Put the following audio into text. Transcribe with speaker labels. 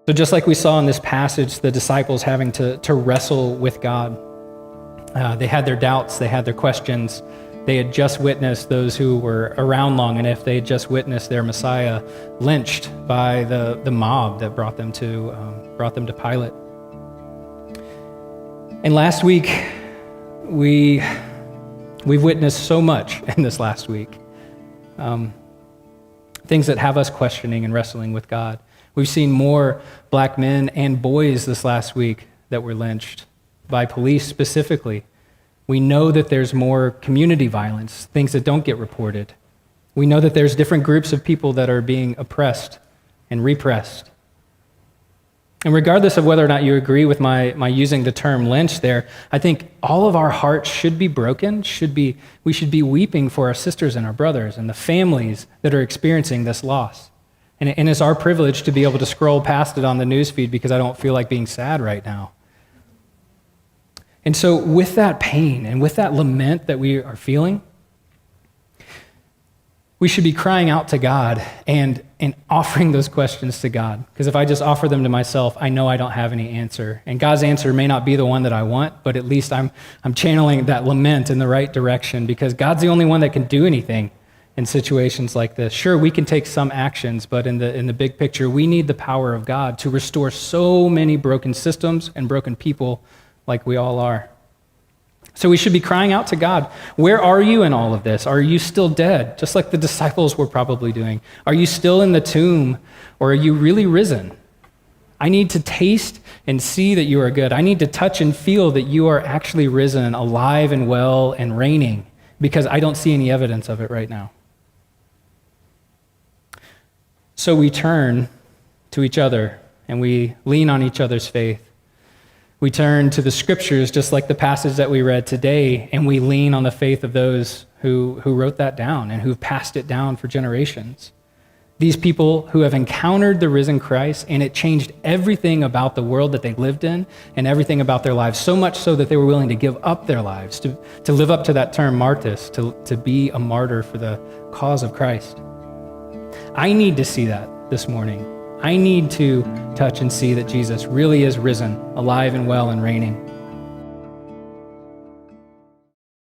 Speaker 1: So just like we saw in this passage, the disciples having to wrestle with God. They had their doubts, they had their questions. They had just witnessed those who were around long enough, they had just witnessed their Messiah lynched by the mob that brought them to Pilate. And last week, we've witnessed so much in this last week. Things that have us questioning and wrestling with God. We've seen more black men and boys this last week that were lynched by police specifically. We know that there's more community violence, things that don't get reported. We know that there's different groups of people that are being oppressed and repressed. And regardless of whether or not you agree with my using the term lynch there, I think all of our hearts should be broken, we should be weeping for our sisters and our brothers and the families that are experiencing this loss. And it's our privilege to be able to scroll past it on the newsfeed because I don't feel like being sad right now. And so with that pain and with that lament that we are feeling, we should be crying out to God and offering those questions to God. Because if I just offer them to myself, I know I don't have any answer. And God's answer may not be the one that I want, but at least I'm channeling that lament in the right direction because God's the only one that can do anything in situations like this. Sure, we can take some actions, but in the big picture, we need the power of God to restore so many broken systems and broken people like we all are. So we should be crying out to God, where are you in all of this? Are you still dead? Just like the disciples were probably doing. Are you still in the tomb, or are you really risen? I need to taste and see that you are good. I need to touch and feel that you are actually risen, alive and well and reigning, because I don't see any evidence of it right now. So we turn to each other and we lean on each other's faith. We turn to the scriptures, just like the passage that we read today, and we lean on the faith of those who wrote that down and who've passed it down for generations. These people who have encountered the risen Christ, and it changed everything about the world that they lived in and everything about their lives, so much so that they were willing to give up their lives, to live up to that term martyrs, to be a martyr for the cause of Christ. I need to see that this morning. I need to touch and see that Jesus really is risen, alive and well and reigning.